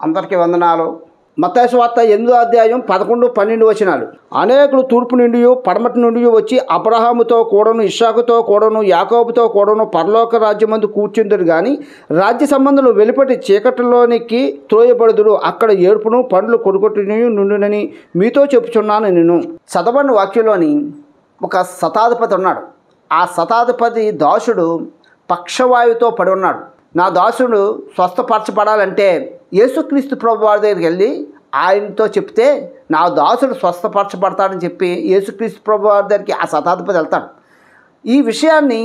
అందరికీ వందనాలు. మత్తయి సువార్త 8వ అధ్యాయం 11, 12 వచనాలు. అనేకులు తూర్పు నుండి పడమటి నుండి వచ్చి అబ్రహాముతో కూడాను ఇస్సాకుతో కూడాను యాకోబుతో కూడాను పరలోక రాజ్యమందు కూర్చుందరు కానీ రాజ్య సంబంధులు వెలుపటి చీకటిలోనికి త్రోయబడుదురు. అక్కడ ఏడుపును పండ్లు కొడుకొట్టుని నుండునని మీతో చెప్పుచున్నాను. నేను చదవని వాక్యంలోని ఒక శతాధిపతి ఉన్నాడు. ఆ శతాధిపతి దాసుడు పక్షవాయువుతో పడి ఉన్నాడు. నా దాసుడు స్వస్థపరచబడాలంటే యేసుక్రీస్తు ప్రభు వారి దగ్గరికి వెళ్ళి ఆయనతో చెప్తే నా దాసుడు స్వస్థపరచబడతాడని చెప్పి యేసుక్రీస్తు ప్రభు వారి దగ్గరికి ఆ శతాధిపతి వెళ్తాడు. ఈ విషయాన్ని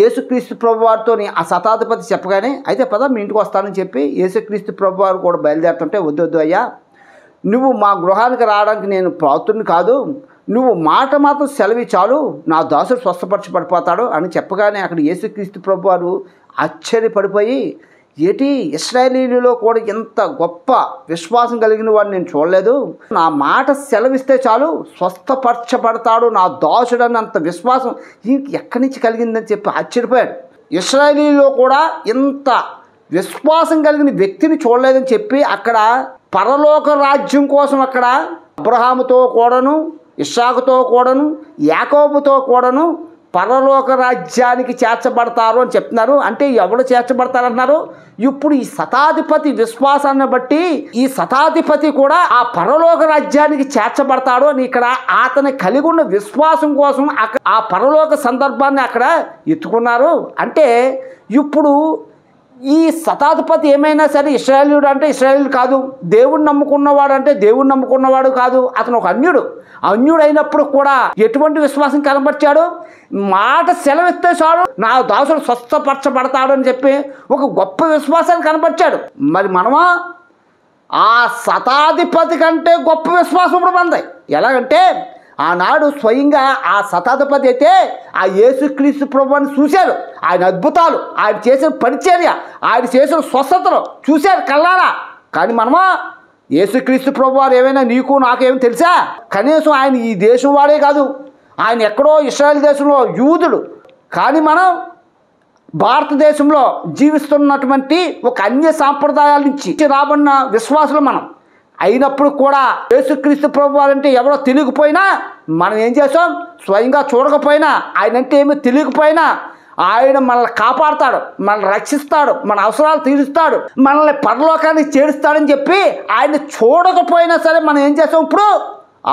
యేసుక్రీస్తు ప్రభు వారితో ఆ శతాధిపతి చెప్పగానే అయితే పద మీ ఇంటికి వస్తానని చెప్పి యేసుక్రీస్తు ప్రభు వారు కూడా బయలుదేరుతుంటే వద్దు అయ్యా, నువ్వు మా గృహానికి రావడానికి నేను పాత్రుని కాదు, నువ్వు మాట మాత్రం సెలవి చాలు, నా దాసుడు స్వస్థపరచబడిపోతాడు అని చెప్పగానే అక్కడ యేసుక్రీస్తు ప్రభు వారు ఆశ్చర్యపడిపోయి ఏటి ఇశ్రాయేలీయులలో కూడా ఎంత గొప్ప విశ్వాసం కలిగిన వాడిని నేను చూడలేదు, నా మాట సెలవిస్తే చాలు స్వస్థపరచబడతాడు నా దాసుడు అన్నంత విశ్వాసం ఎక్కడి నుంచి కలిగిందని చెప్పి ఆశ్చర్యపోయాడు. ఇశ్రాయేలీయులలో కూడా ఇంత విశ్వాసం కలిగిన వ్యక్తిని చూడలేదని చెప్పి అక్కడ పరలోక రాజ్యం కోసం అక్కడ అబ్రహాముతో కూడాను ఇస్సాకుతో కూడాను యాకోబుతో కూడాను పరలోక రాజ్యానికి చేర్చబడతారు అని చెప్తున్నారు. అంటే ఎవరు చేర్చబడతారంటున్నారు? ఇప్పుడు ఈ శతాధిపతి విశ్వాసాన్ని బట్టి ఈ శతాధిపతి కూడా ఆ పరలోక రాజ్యానికి చేర్చబడతాడు అని ఇక్కడ అతని కలిగి ఉన్న విశ్వాసం కోసం అక్కడ ఆ పరలోక సందర్భాన్ని అక్కడ ఎత్తుకున్నారు. అంటే ఇప్పుడు ఈ శతాధిపతి ఏమైనా సరే ఇశ్రాయేలీయుడు అంటే ఇశ్రాయేలీయుడు కాదు, దేవుడిని నమ్ముకున్నవాడు అంటే దేవుడిని నమ్ముకున్నవాడు కాదు, అతను ఒక అన్యుడు అయినప్పుడు కూడా ఎటువంటి విశ్వాసం కనబరిచాడు? మాట సెలవిస్తే చాలు నా దాసుడు స్వస్థపరచబడతాడు అని చెప్పి ఒక గొప్ప విశ్వాసాన్ని కనబరిచాడు. మరి మనమా ఆ శతాధిపతి కంటే గొప్ప విశ్వాసం ఇప్పుడు మనది. ఎలాగంటే ఆనాడు స్వయంగా ఆ శతాధిపతి అయితే ఆ యేసుక్రీస్తు ప్రభువుని చూశారు, ఆయన అద్భుతాలు, ఆయన చేసిన పరిచర్య, ఆయన చేసిన స్వస్థతలు చూశారు కళ్ళారా. కానీ మనమా యేసుక్రీస్తు ప్రభు వారు ఏమైనా నీకు నాకేమో తెలుసా? కనీసం ఆయన ఈ దేశం వాడే కాదు, ఆయన ఎక్కడో ఇశ్రాయేల్ దేశంలో యూదుడు. కానీ మనం భారతదేశంలో జీవిస్తున్నటువంటి ఒక అన్య సాంప్రదాయాల నుంచి రాబడిన విశ్వాసులు మనం అయినప్పుడు కూడా యేసుక్రీస్తు ప్రభు వారంటే ఎవరో తెలియకపోయినా మనం ఏం చేసాం? స్వయంగా చూడకపోయినా ఆయన అంటే ఏమీ తెలియకపోయినా ఆయన మనల్ని కాపాడుతాడు, మనల్ని రక్షిస్తాడు, మన అవసరాలు తీరుస్తాడు, మనల్ని పరలోకానికి చేరుస్తాడని చెప్పి ఆయన చూడకపోయినా సరే మనం ఏం చేస్తాం? ఇప్పుడు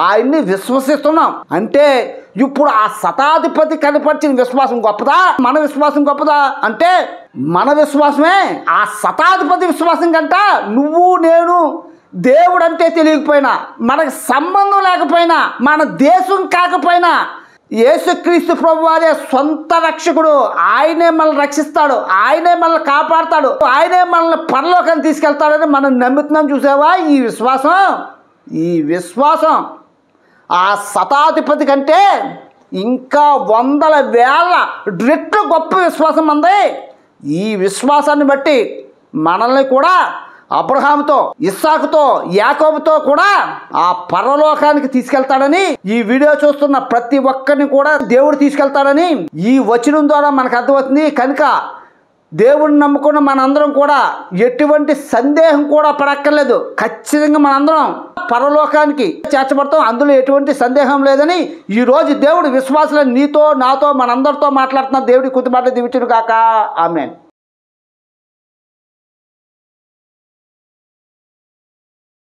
ఆయన్ని విశ్వసిస్తున్నాం. అంటే ఇప్పుడు ఆ శతాధిపతి కనపరిచిన విశ్వాసం గొప్పదా, మన విశ్వాసం గొప్పదా అంటే మన విశ్వాసమే ఆ శతాధిపతి విశ్వాసం కంట. నువ్వు నేను దేవుడు అంటే తెలియకపోయినా, మనకు సంబంధం లేకపోయినా, మన దేశం కాకపోయినా యేసుక్రీస్తు ప్రభు వారే సొంత రక్షకుడు, ఆయనే మనల్ని రక్షిస్తాడు, ఆయనే మనల్ని కాపాడుతాడు, ఆయనే మనల్ని పరలోకానికి తీసుకెళ్తాడని మనం నమ్ముతున్నాం. చూసావా ఈ విశ్వాసం ఆ శతాధిపతి కంటే ఇంకా 100,000 రెట్లు గొప్ప విశ్వాసం అంది. ఈ విశ్వాసాన్ని బట్టి మనల్ని కూడా అబ్రహాముతో ఇస్సాకుతో యాకోబుతో కూడా ఆ పరలోకానికి తీసుకెళ్తాడని ఈ వీడియో చూస్తున్న ప్రతి ఒక్కరిని కూడా దేవుడు తీసుకెళ్తాడని ఈ వచనం ద్వారా మనకు అర్థమవుతుంది. కనుక దేవుడిని నమ్ముకున్న మనందరం కూడా ఎటువంటి సందేహం కూడా పడక్కర్లేదు. ఖచ్చితంగా మనందరం పరలోకానికి చేర్చబడతాం, అందులో ఎటువంటి సందేహం లేదని ఈరోజు దేవుడు విశ్వాసులను నీతో నాతో మనందరితో మాట్లాడుతున్న దేవుడి కొద్దిబాటు దీవించును కాక. ఆమేన్.